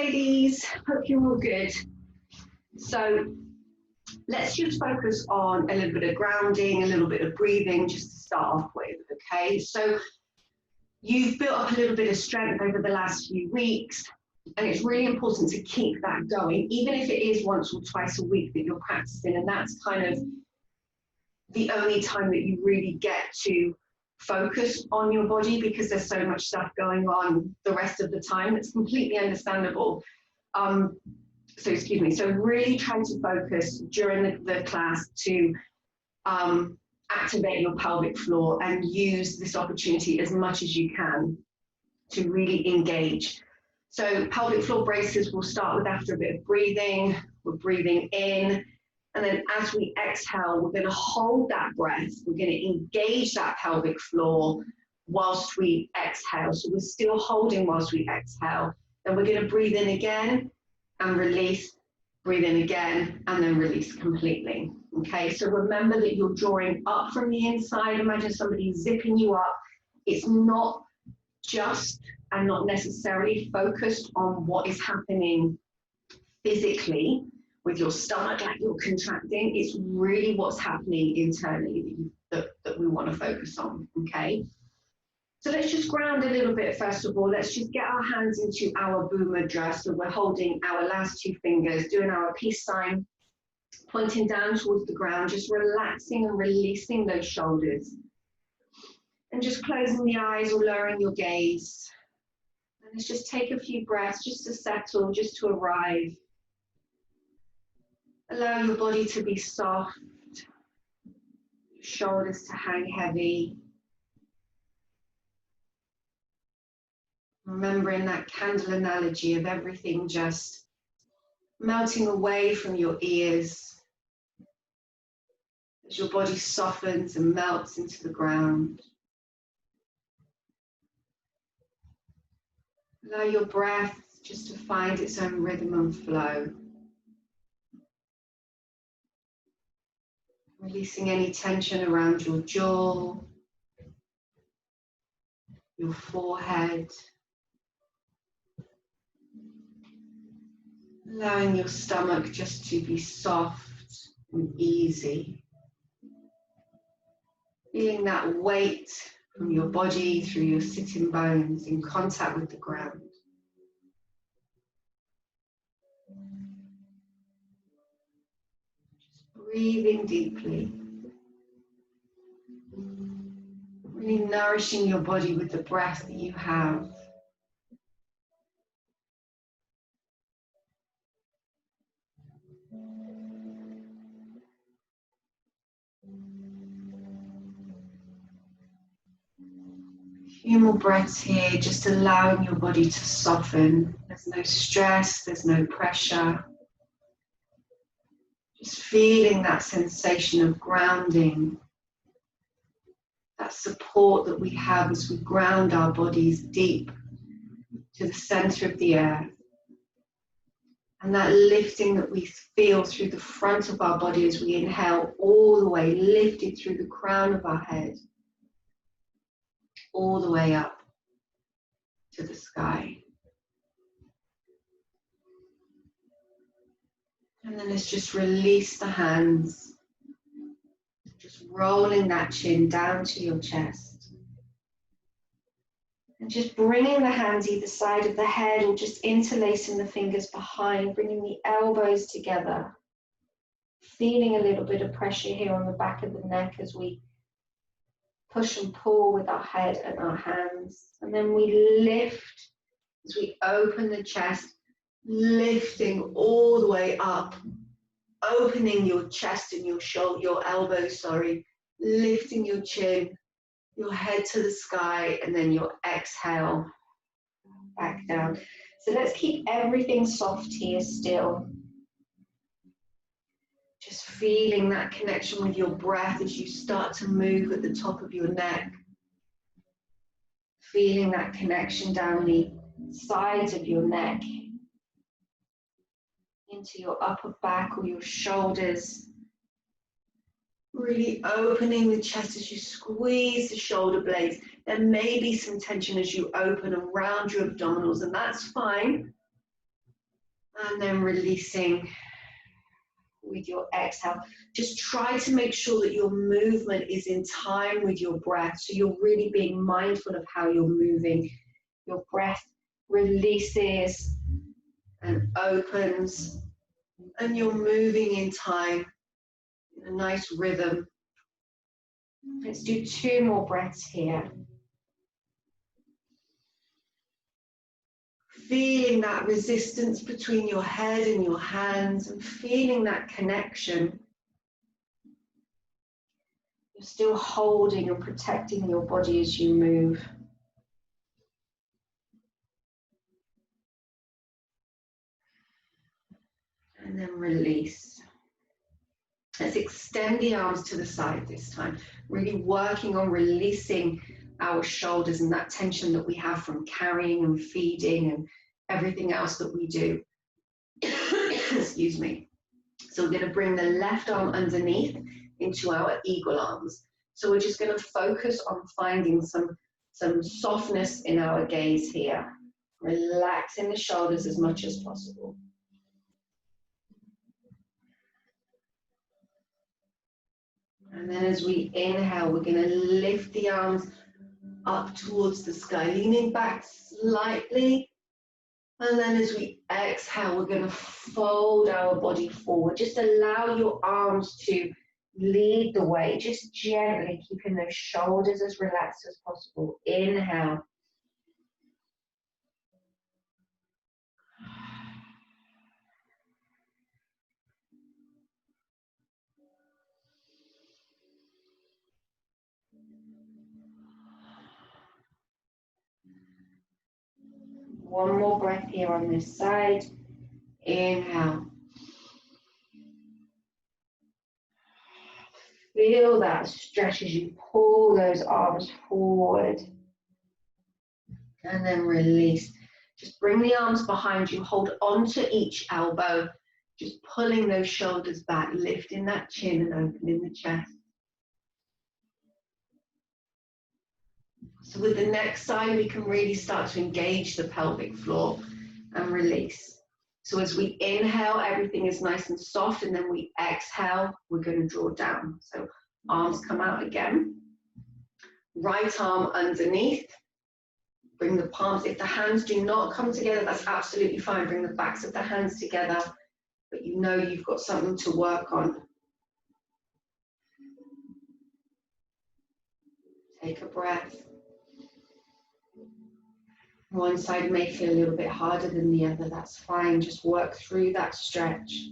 ladies, hope you're all good. So let's just focus on a little bit of grounding, a little bit of breathing, just to start off with, okay? So you've built up a little bit of strength over the last few weeks, and it's really important to keep that going, even if it is once or twice a week that you're practicing, and that's kind of the only time that you really get to focus on your body, because there's so much stuff going on the rest of the time. It's completely understandable. So really try to focus during the class to activate your pelvic floor and use this opportunity as much as you can to really engage. So pelvic floor braces we'll start with after a bit of breathing. We're breathing in, and then as we exhale, we're going to hold that breath. We're going to engage that pelvic floor whilst we exhale. So we're still holding whilst we exhale. Then we're going to breathe in again and release, breathe in again, and then release completely. Okay, so remember that you're drawing up from the inside. Imagine somebody zipping you up. It's not just and not necessarily focused on what is happening physically with your stomach, like you're contracting. It's really what's happening internally that we want to focus on, okay? So let's just ground a little bit first of all. Let's just get our hands into our Bhu Mudra. So we're holding our last two fingers, doing our peace sign, pointing down towards the ground, just relaxing and releasing those shoulders. And just closing the eyes or lowering your gaze. And let's just take a few breaths just to settle, just to arrive. Allow your body to be soft, shoulders to hang heavy. Remembering that candle analogy of everything just melting away from your ears as your body softens and melts into the ground. Allow your breath just to find its own rhythm and flow. Releasing any tension around your jaw, your forehead. Allowing your stomach just to be soft and easy. Feeling that weight from your body through your sitting bones in contact with the ground. Just breathing deeply. Really nourishing your body with the breath that you have. A few more breaths here, just allowing your body to soften. There's no stress, there's no pressure. Just feeling that sensation of grounding, that support that we have as we ground our bodies deep to the center of the earth. And that lifting that we feel through the front of our body as we inhale, all the way lifted through the crown of our head, all the way up to the sky. And then let's just release the hands, just rolling that chin down to your chest. And just bringing the hands either side of the head or just interlacing the fingers behind, bringing the elbows together. Feeling a little bit of pressure here on the back of the neck as we push and pull with our head and our hands. And then we lift as we open the chest, lifting all the way up, opening your chest and your shoulder, your elbows, lifting your chin, your head to the sky, and then your exhale back down. So let's keep everything soft here still. Just feeling that connection with your breath as you start to move at the top of your neck. Feeling that connection down the sides of your neck, into your upper back or your shoulders. Really opening the chest as you squeeze the shoulder blades. There may be some tension as you open around your abdominals, and that's fine. And then releasing with your exhale. Just try to make sure that your movement is in time with your breath. So you're really being mindful of how you're moving. Your breath releases and opens, and you're moving in time, in a nice rhythm. Let's do 2 more breaths here. Feeling that resistance between your head and your hands, and feeling that connection. You're still holding and protecting your body as you move. And then release. Let's extend the arms to the side this time. Really working on releasing our shoulders and that tension that we have from carrying and feeding and everything else that we do. Excuse me. So we're going to bring the left arm underneath into our eagle arms. So we're just going to focus on finding some softness in our gaze here. Relaxing the shoulders as much as possible. And then as we inhale, we're going to lift the arms up towards the sky, leaning back slightly. And then as we exhale, we're going to fold our body forward. Just allow your arms to lead the way, just gently keeping those shoulders as relaxed as possible. Inhale. One more breath here on this side. Inhale. Feel that stretch as you pull those arms forward. And then release. Just bring the arms behind you. Hold onto each elbow. Just pulling those shoulders back, lifting that chin and opening the chest. So with the next side, we can really start to engage the pelvic floor and release. So as we inhale, everything is nice and soft, and then we exhale, we're going to draw down. So arms come out again. Right arm underneath. Bring the palms. If the hands do not come together, that's absolutely fine. Bring the backs of the hands together, but you know you've got something to work on. Take a breath. One side may feel a little bit harder than the other, that's fine. Just work through that stretch.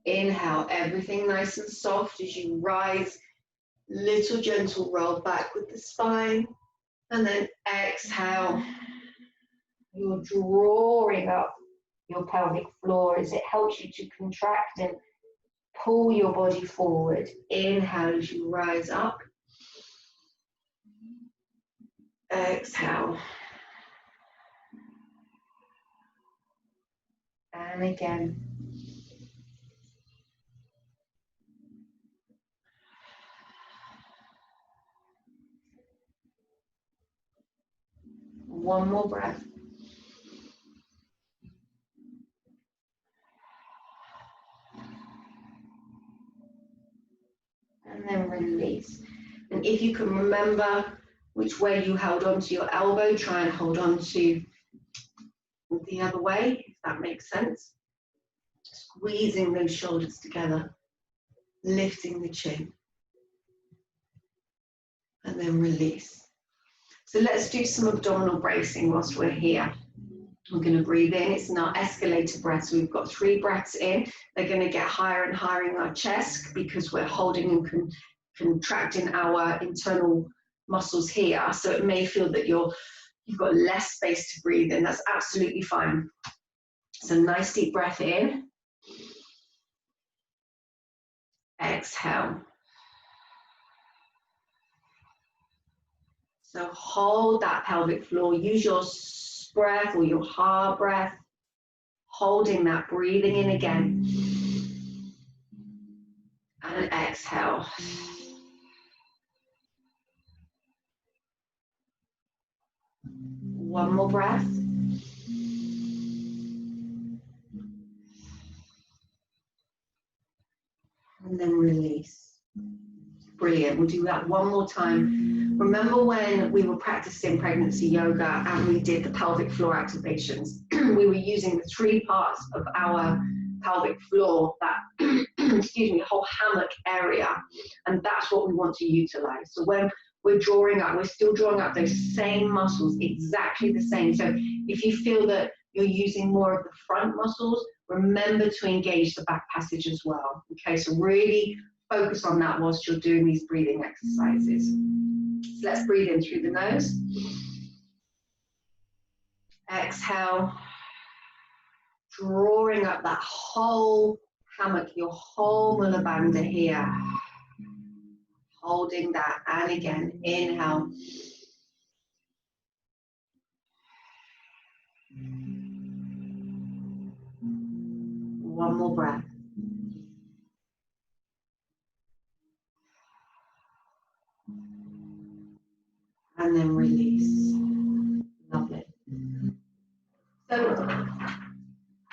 Inhale, everything nice and soft as you rise. Little gentle roll back with the spine. And then exhale. You're drawing up your pelvic floor as it helps you to contract and pull your body forward. Inhale as you rise up. Exhale. And again. One more breath. And then release. And if you can remember which way you held onto your elbow, try and hold on to the other way, if that makes sense. Squeezing those shoulders together, lifting the chin, and then release. So let's do some abdominal bracing whilst we're here. We're going to breathe in. It's in our escalator breath. So we've got 3 breaths in. They're going to get higher and higher in our chest because we're holding and contracting our internal muscles here. So it may feel that you've got less space to breathe in. That's absolutely fine. So nice deep breath in. Exhale. So hold that pelvic floor. Use your breath or your heart breath. Holding that, breathing in again. And exhale. One more breath. again. We'll do that one more time. Remember when we were practicing pregnancy yoga and we did the pelvic floor activations? We were using the 3 parts of our pelvic floor, that excuse me, whole hammock area, and that's what we want to utilize. So when we're drawing up, we're still drawing up those same muscles, exactly the same. So if you feel that you're using more of the front muscles, remember to engage the back passage as well. Okay, so really focus on that whilst you're doing these breathing exercises. So let's breathe in through the nose. Exhale, drawing up that whole hammock, your whole Mula Bandha here. Holding that, and again, inhale. One more breath. And then release. Lovely. So,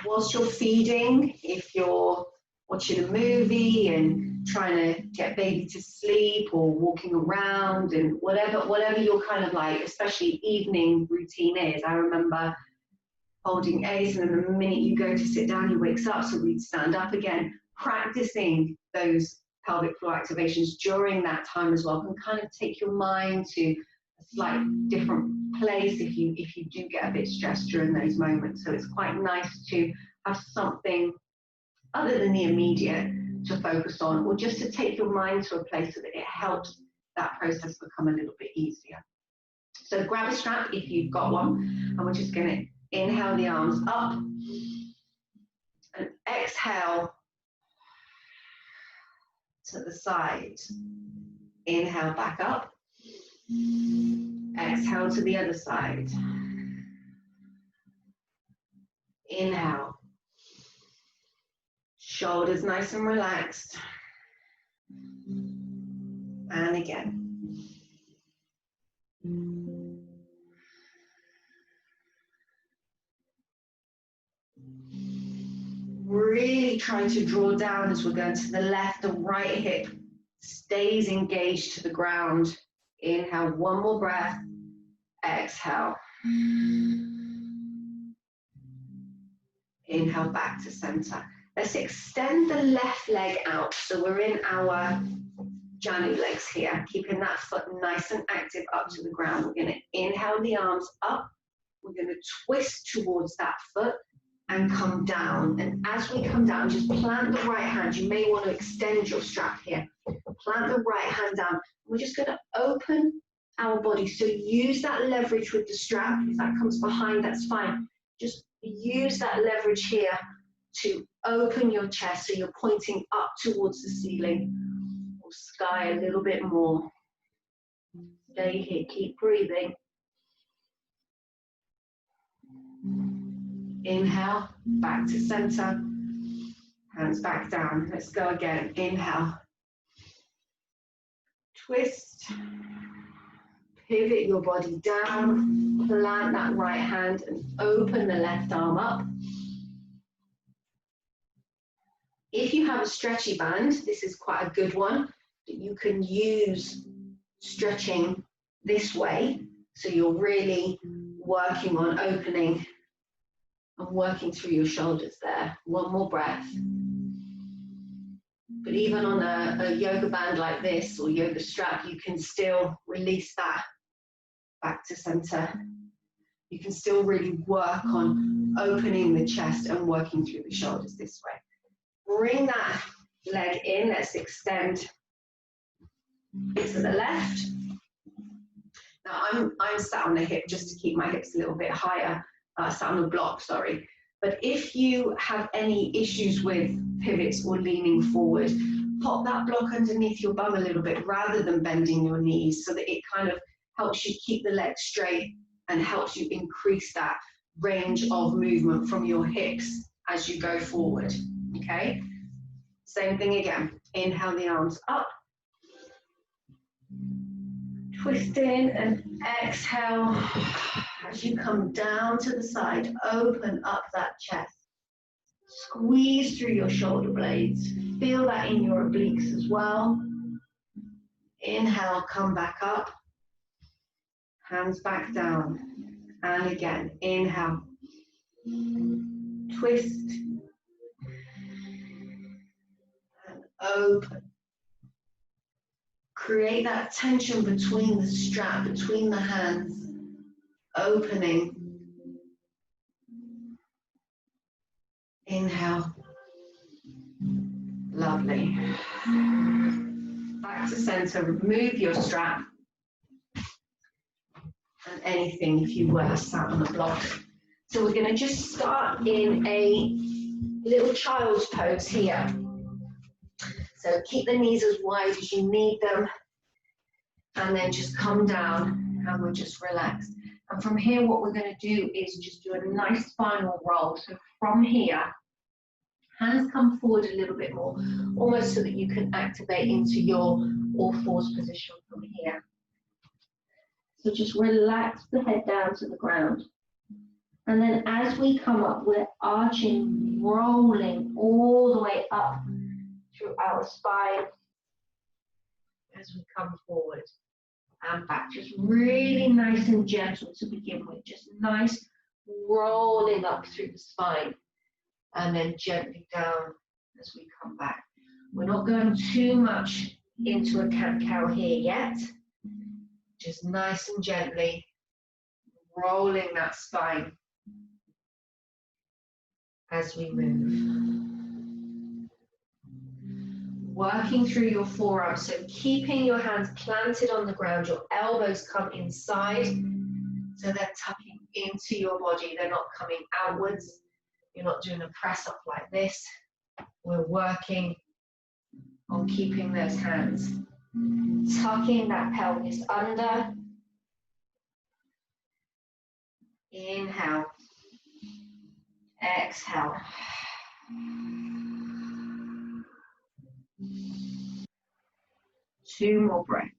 whilst you're feeding, if you're watching a movie and trying to get baby to sleep, or walking around, and whatever your kind of like, especially evening routine is. I remember holding Ace, and then the minute you go to sit down, he wakes up, so we'd stand up again. Practicing those pelvic floor activations during that time as well can kind of take your mind to a slightly different place if you do get a bit stressed during those moments. So it's quite nice to have something other than the immediate to focus on, or just to take your mind to a place so that it helps that process become a little bit easier. So grab a strap if you've got one, and we're just going to inhale the arms up and exhale to the side. Inhale back up. Exhale to the other side. Inhale. Shoulders nice and relaxed. And again. Really try to draw down as we're going to the left. The right hip stays engaged to the ground. Inhale, one more breath. Exhale. Inhale back to center. Let's extend the left leg out. So we're in our Janu legs here, keeping that foot nice and active up to the ground. We're going to inhale the arms up. We're going to twist towards that foot and come down. And as we come down, just plant the right hand. You may want to extend your strap here. Plant the right hand down. We're just going to open our body. So use that leverage with the strap. If that comes behind, that's fine. Just use that leverage here to open your chest so you're pointing up towards the ceiling or sky a little bit more. Stay here, keep breathing. Inhale, back to center. Hands back down. Let's go again. Inhale. Twist. Pivot your body down. Plant that right hand and open the left arm up. If you have a stretchy band, this is quite a good one that you can use stretching this way. So you're really working on opening and working through your shoulders there. One more breath. But even on a yoga band like this or yoga strap, you can still release that back to center. You can still really work on opening the chest and working through the shoulders this way. Bring that leg in. Let's extend it to the left. Now I'm sat on the hip just to keep my hips a little bit higher. Sat on a block, sorry. But if you have any issues with pivots or leaning forward, pop that block underneath your bum a little bit rather than bending your knees, so that it kind of helps you keep the legs straight and helps you increase that range of movement from your hips as you go forward. Okay? Same thing again. Inhale the arms up. Twist in and exhale. As you come down to the side, open up that chest. Squeeze through your shoulder blades. Feel that in your obliques as well. Inhale, come back up. Hands back down. And again, inhale. Twist. And open. Create that tension between the strap, between the hands. Opening. Inhale. Lovely. Back to center, remove your strap and anything if you were sat on a block. So we're going to just start in a little child's pose here. So keep the knees as wide as you need them and then just come down and we'll just relax. And from here what we're going to do is just do a nice final roll. So from here, hands come forward a little bit more, almost so that you can activate into your all fours position from here. So just relax the head down to the ground. And then as we come up, we're arching, rolling all the way up through our spine as we come forward and back. Just really nice and gentle to begin with. Just nice rolling up through the spine. And then gently down as we come back. We're not going too much into a cat-cow here yet. Just nice and gently rolling that spine as we move. Working through your forearms, so keeping your hands planted on the ground, your elbows come inside, so they're tucking into your body, they're not coming outwards. You're not doing a press up like this. We're working on keeping those hands. Tucking that pelvis under. Inhale. Exhale. Two more breaths.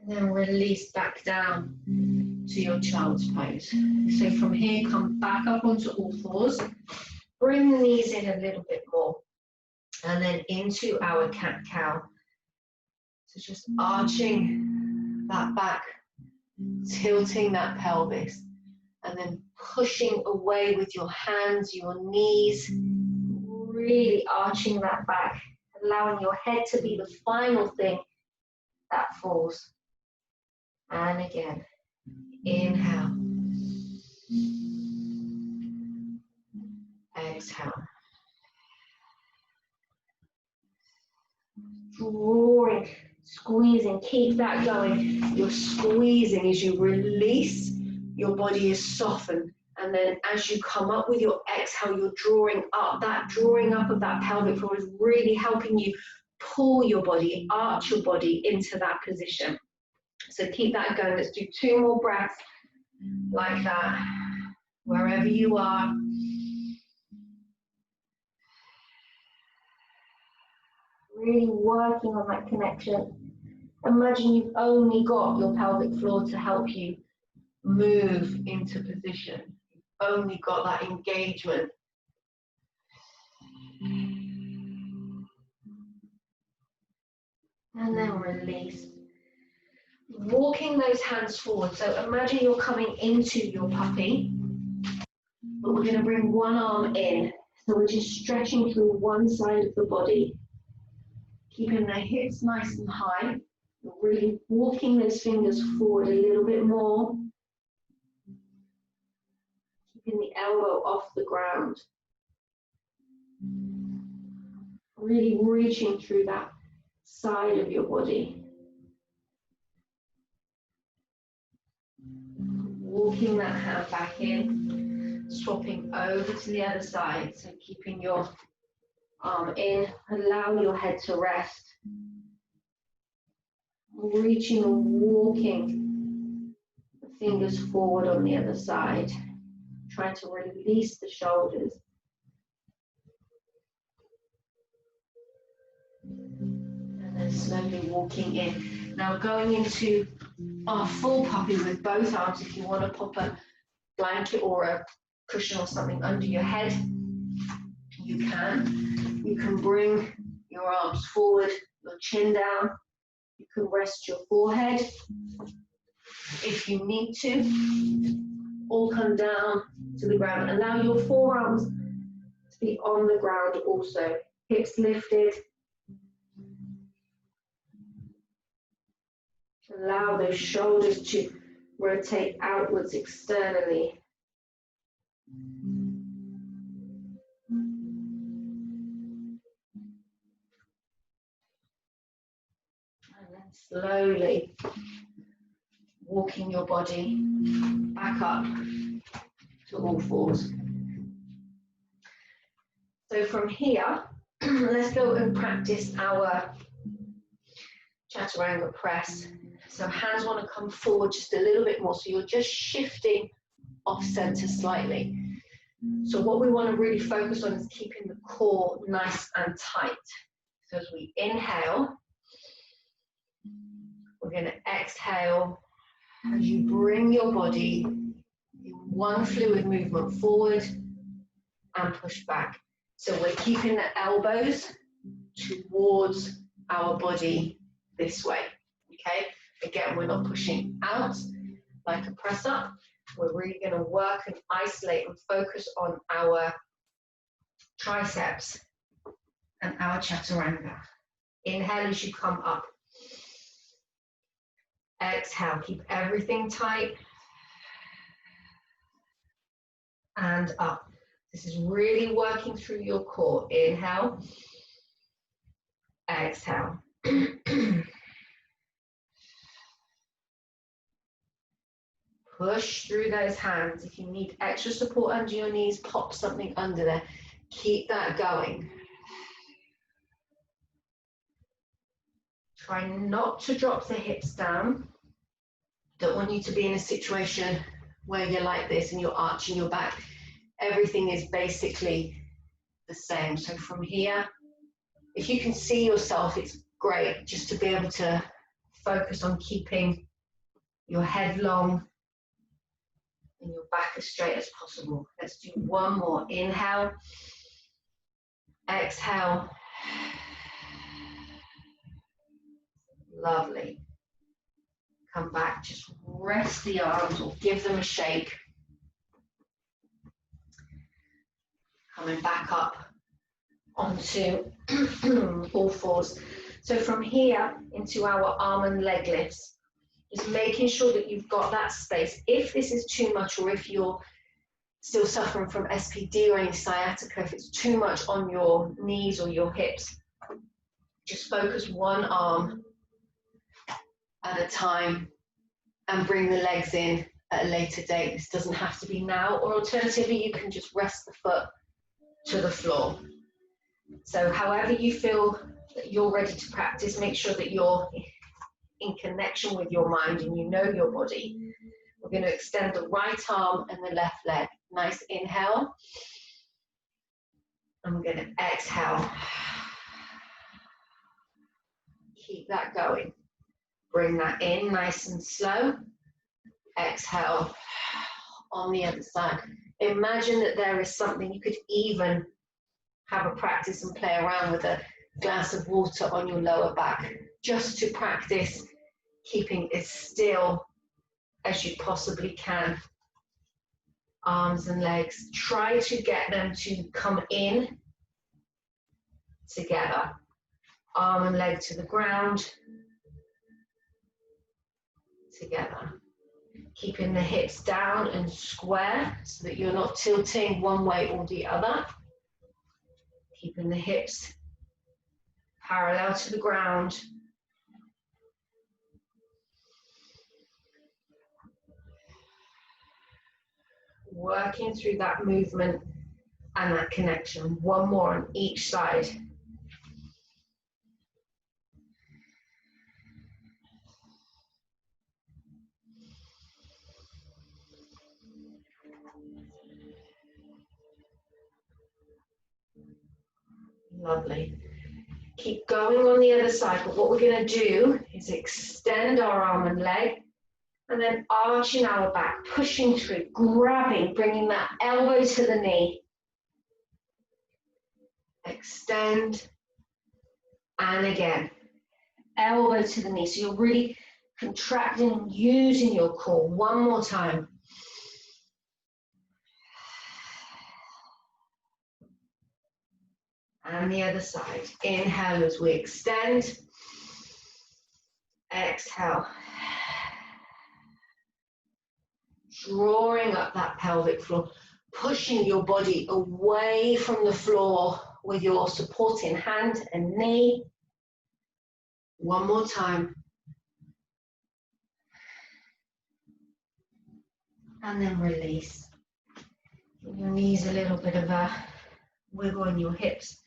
And then release back down to your child's pose. So from here, come back up onto all fours. Bring the knees in a little bit more. And then into our cat-cow. So just arching that back, tilting that pelvis. And then pushing away with your hands, your knees. Really arching that back. Allowing your head to be the final thing that falls. And again, inhale, exhale, drawing, squeezing, keep that going. You're squeezing as you release, your body is softened, and then as you come up with your exhale, you're drawing up. That drawing up of that pelvic floor is really helping you pull your body, arch your body into that position. So keep that going. Let's do two more breaths like that, wherever you are. Really working on that connection. Imagine you've only got your pelvic floor to help you move into position. You've only got that engagement. And then release. Walking those hands forward. So imagine you're coming into your puppy, but we're going to bring one arm in. So we're just stretching through one side of the body, keeping the hips nice and high. You're really walking those fingers forward a little bit more, keeping the elbow off the ground. Really reaching through that side of your body. Walking that hand back in, swapping over to the other side. So keeping your arm in, allow your head to rest. Reaching and walking the fingers forward on the other side. Trying to release the shoulders. And then slowly walking in. Now going into our full puppy with both arms. If you want to pop a blanket or a cushion or something under your head, you can. You can bring your arms forward, your chin down. You can rest your forehead if you need to. All come down to the ground. Allow your forearms to be on the ground also. Hips lifted. Allow those shoulders to rotate outwards externally. And then slowly walking your body back up to all fours. So from here, let's go and practice our chaturanga press. So hands want to come forward just a little bit more, so you're just shifting off center slightly. So what we want to really focus on is keeping the core nice and tight. So as we inhale, we're going to exhale as you bring your body in one fluid movement forward and push back. So we're keeping the elbows towards our body this way, okay? Again, we're not pushing out like a press up. We're really going to work and isolate and focus on our triceps and our chaturanga. Inhale as you come up. Exhale, keep everything tight. And up. This is really working through your core. Inhale. Exhale. Push through those hands. If you need extra support under your knees, pop something under there. Keep that going. Try not to drop the hips down. Don't want you to be in a situation where you're like this and you're arching your back. Everything is basically the same. So from here, if you can see yourself, it's great just to be able to focus on keeping your head long and your back as straight as possible. Let's do one more. Inhale. Exhale. Lovely. Come back, just rest the arms or give them a shake. Coming back up onto all fours. So from here into our arm and leg lifts, just making sure that you've got that space. If this is too much, or if you're still suffering from SPD or any sciatica, if it's too much on your knees or your hips, just focus one arm at a time and bring the legs in at a later date. This doesn't have to be now, or alternatively, you can just rest the foot to the floor. So however you feel that you're ready to practice, make sure that you're in connection with your mind and you know your body. We're going to extend the right arm and the left leg. Nice inhale. And we're going to exhale. Keep that going. Bring that in nice and slow. Exhale on the other side. Imagine that there is something, you could even have a practice and play around with a glass of water on your lower back, just to practice keeping as still as you possibly can. Arms and legs, try to get them to come in together. Arm and leg to the ground, together. Keeping the hips down and square so that you're not tilting one way or the other. Keeping the hips parallel to the ground. Working through that movement and that connection. One more on each side. Lovely. Keep going on the other side, but what we're going to do is extend our arm and leg And then arching our back, pushing through, grabbing, bringing that elbow to the knee. Extend, and again, elbow to the knee. So you're really contracting, using your core. One more time. And the other side. Inhale as we extend. Exhale. Drawing up that pelvic floor, pushing your body away from the floor with your supporting hand and knee. One more time. And then release. Give your knees a little bit of a wiggle in your hips,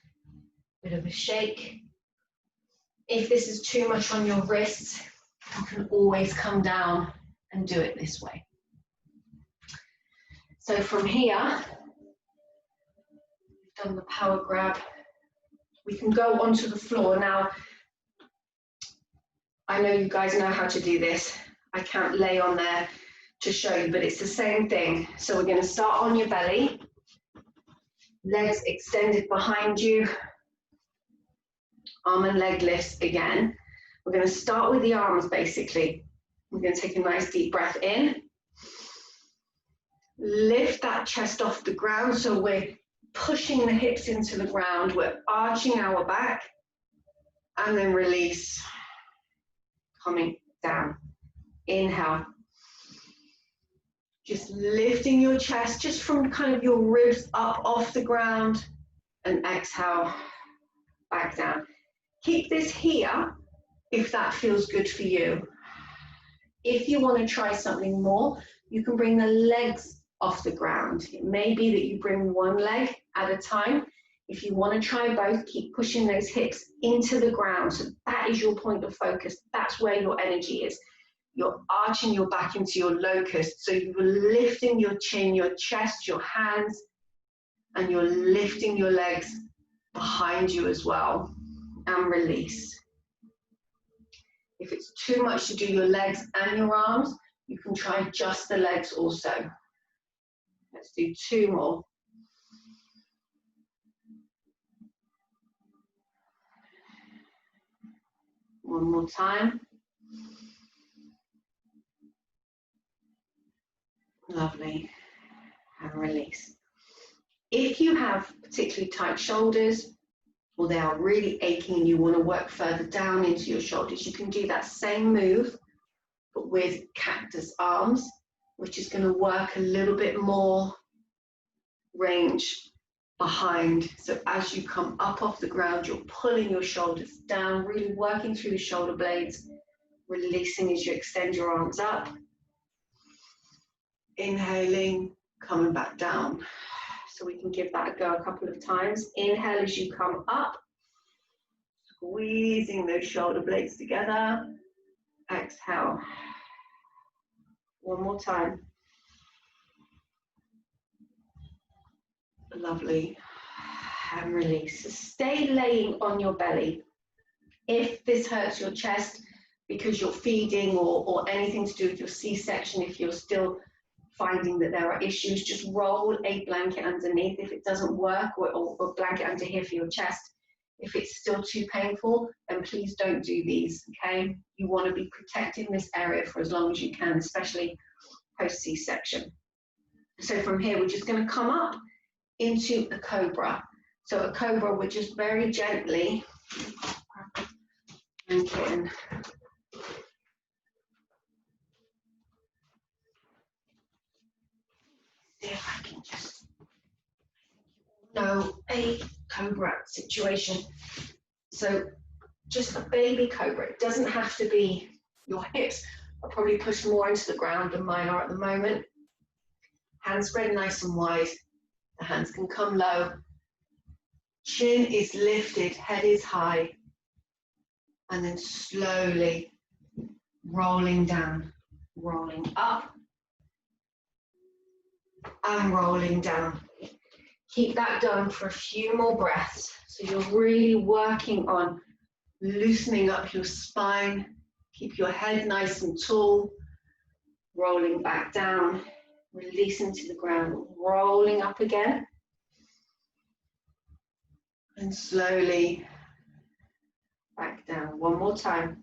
bit of a shake. If this is too much on your wrists, you can always come down and do it this way. So from here, we've done the power grab. We can go onto the floor. Now, I know you guys know how to do this. I can't lay on there to show you, but it's the same thing. So we're going to start on your belly, legs extended behind you, arm and leg lifts again. We're going to start with the arms basically. We're going to take a nice deep breath in. Lift that chest off the ground, so we're pushing the hips into the ground, we're arching our back, and then release, coming down. Inhale. Just lifting your chest just from kind of your ribs up off the ground, and exhale, back down. Keep this here if that feels good for you. If you want to try something more, you can bring the legs off the ground. It may be that you bring one leg at a time. If you want to try both, keep pushing those hips into the ground. So that is your point of focus. That's where your energy is. You're arching your back into your locust. So you're lifting your chin, your chest, your hands, and you're lifting your legs behind you as well. And release. If it's too much to do your legs and your arms, you can try just the legs also. Let's do two more. One more time. Lovely. And release. If you have particularly tight shoulders, or they are really aching and you want to work further down into your shoulders, you can do that same move, but with cactus arms, which is going to work a little bit more range behind. So as you come up off the ground, you're pulling your shoulders down, really working through the shoulder blades, releasing as you extend your arms up. Inhaling, coming back down. So we can give that a go a couple of times. Inhale as you come up, squeezing those shoulder blades together. Exhale. One more time. Lovely. And release. So stay laying on your belly. If this hurts your chest because you're feeding or anything to do with your C-section, if you're still finding that there are issues, just roll a blanket underneath if it doesn't work, or a blanket under here for your chest. If it's still too painful, then please don't do these, okay? You want to be protecting this area for as long as you can, especially post C-section. So from here, we're just going to come up into a cobra. So a cobra, we're just very gently blanketing. See if I can just know a cobra situation. So just a baby cobra. It doesn't have to be, your hips are probably pushed more into the ground than mine are at the moment. Hands spread nice and wide. The hands can come low. Chin is lifted, head is high. And then slowly rolling down, rolling up, and rolling down. Keep that going for a few more breaths. So you're really working on loosening up your spine. Keep your head nice and tall. rolling back down, releasing to the ground, rolling up again, and slowly back down. One more time.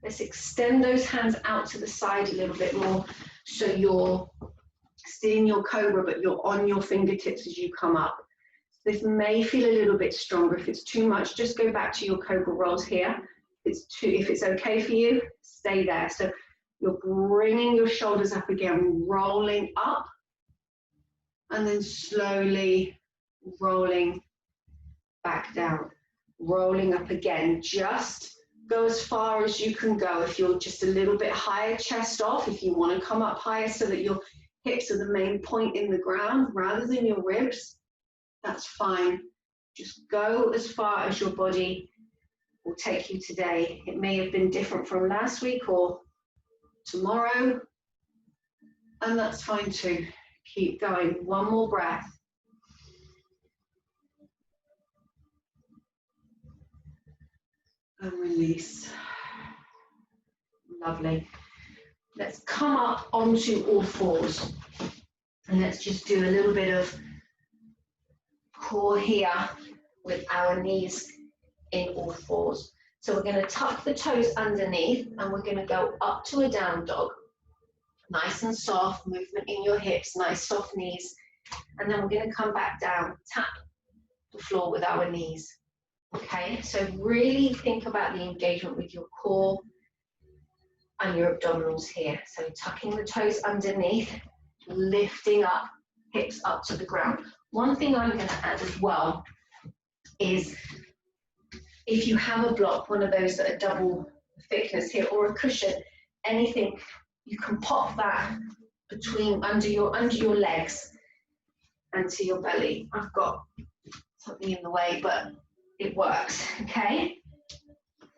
Let's extend those hands out to the side a little bit more, so you're still in your cobra, but you're on your fingertips as you come up. This may feel a little bit stronger. If it's too much, just go back to your cobra rolls here. If it's okay for you, stay there. So you're bringing your shoulders up again, rolling up, and then slowly rolling back down, rolling up again. Just go as far as you can go. If you're just a little bit higher, chest off. If you want to come up higher so that your hips are the main point in the ground rather than your ribs, that's fine. Just go as far as your body will take you today. It may have been different from last week or tomorrow, and that's fine too. Keep going. One more breath. And release. Lovely. Let's come up onto all fours. And let's just do a little bit of core here with our knees in all fours. So we're going to tuck the toes underneath and we're going to go up to a down dog. Nice and soft, movement in your hips, nice soft knees. And then we're going to come back down, tap the floor with our knees. Okay, so really think about the engagement with your core and your abdominals here. So tucking the toes underneath, lifting up, hips up to the ground. One thing I'm going to add as well is if you have a block, one of those that are double thickness here, or a cushion, anything, you can pop that between under your legs and to your belly. I've got something in the way, but it works, okay?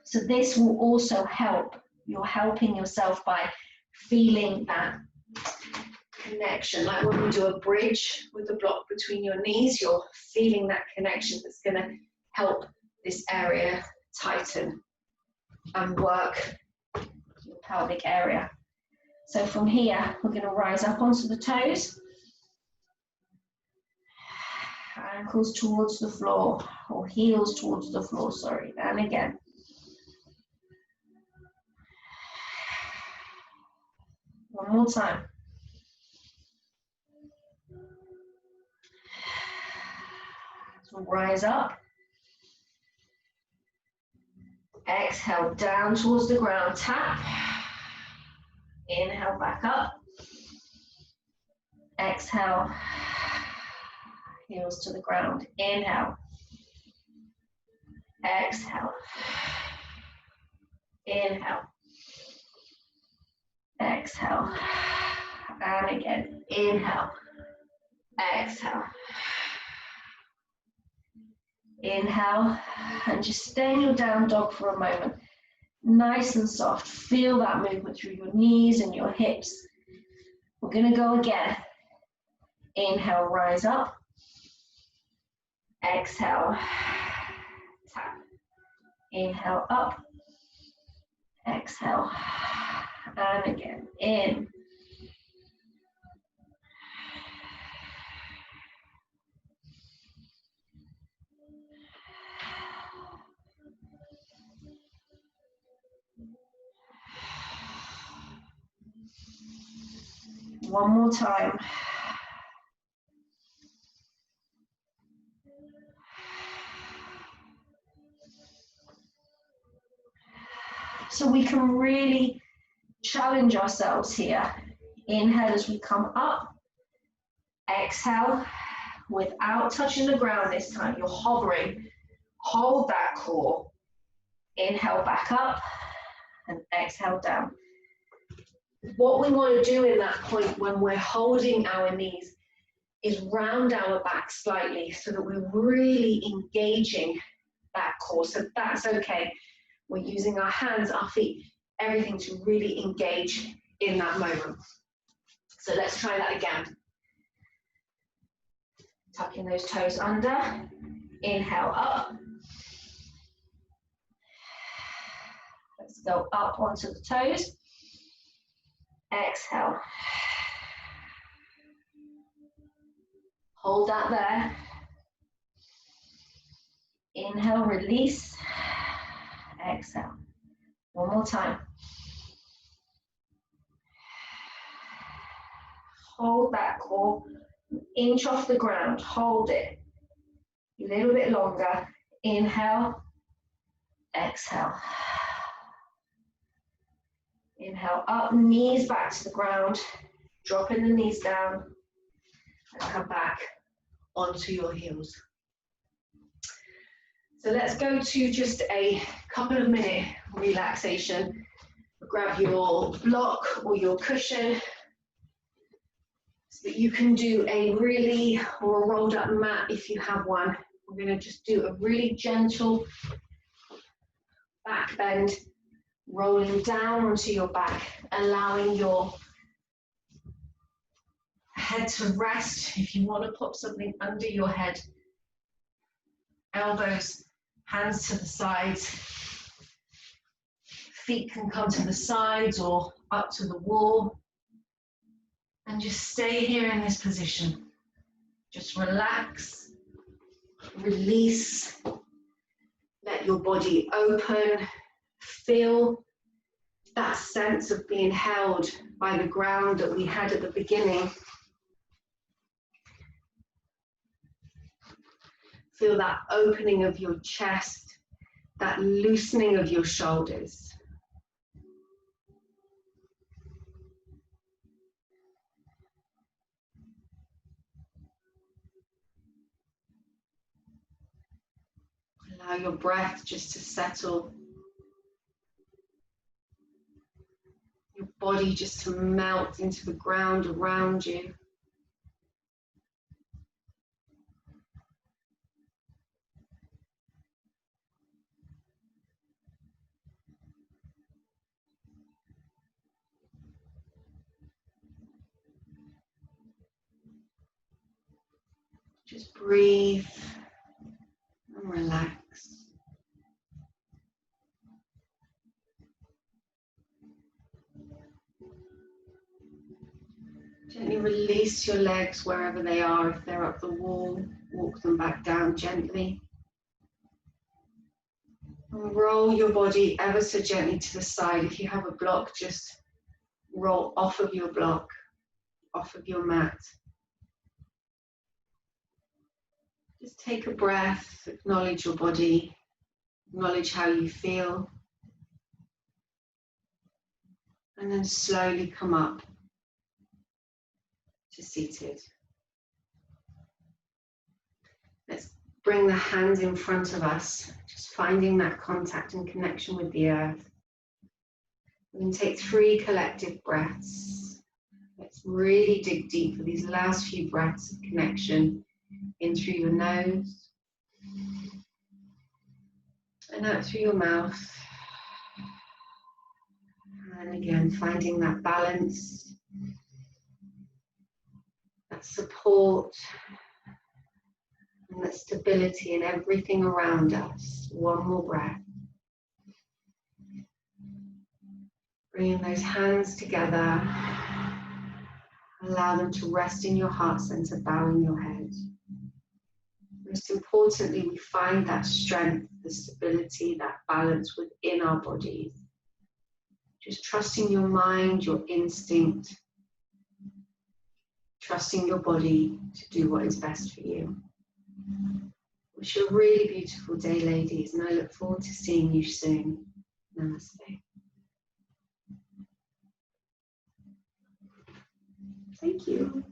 So this will also help. You're helping yourself by feeling that connection. Like when we do a bridge with the block between your knees, you're feeling that connection that's going to help this area tighten and work your pelvic area. So from here, we're going to rise up onto the toes. Ankles towards the floor, or heels towards the floor, sorry, and again. One more time. So rise up. Exhale, down towards the ground, tap. Inhale, back up. Exhale. Heels to the ground. Inhale. Exhale. Inhale. Exhale. And again. Inhale. Exhale. Inhale. And just stay in your down dog for a moment. Nice and soft. Feel that movement through your knees and your hips. We're going to go again. Inhale, rise up. Exhale, tap. Inhale, up. Exhale, and again, in. One more time. So we can really challenge ourselves here. Inhale as we come up. Exhale without touching the ground this time. You're hovering. Hold that core. Inhale back up and exhale down. What we want to do in that point when we're holding our knees is round our back slightly so that we're really engaging that core. So that's okay. We're using our hands, our feet, everything to really engage in that moment. So let's try that again. Tucking those toes under. Inhale up. Let's go up onto the toes. Exhale. Hold that there. Inhale, release. Exhale. One more time. Hold that core. Inch off the ground. Hold it. A little bit longer. Inhale. Exhale. Inhale up, knees back to the ground. Dropping the knees down. And come back onto your heels. So let's go to just a couple of minute relaxation. Grab your block or your cushion so that you can do a really, or a rolled up mat if you have one. We're going to just do a really gentle back bend, rolling down onto your back, allowing your head to rest. If you want to put something under your head, elbows, hands to the sides, feet can come to the sides or up to the wall, and just stay here in this position. Just relax, release, let your body open, feel that sense of being held by the ground that we had at the beginning. Feel that opening of your chest, that loosening of your shoulders. Allow your breath just to settle. Your body just to melt into the ground around you. Just breathe and relax. Gently release your legs wherever they are. If they're up the wall, walk them back down gently. And roll your body ever so gently to the side. If you have a block, just roll off of your block, off of your mat. Just take a breath, acknowledge your body, acknowledge how you feel, and then slowly come up to seated. Let's bring the hands in front of us, just finding that contact and connection with the earth. We can take 3 collective breaths. Let's really dig deep for these last few breaths of connection. In through your nose and out through your mouth. And again, finding that balance, that support, and that stability in everything around us. One more breath. Bringing those hands together. Allow them to rest in your heart center, bowing your head. Most importantly, we find that strength, the stability, that balance within our bodies. Just trusting your mind, your instinct, trusting your body to do what is best for you. Wish you a really beautiful day, ladies, and I look forward to seeing you soon. Namaste. Thank you.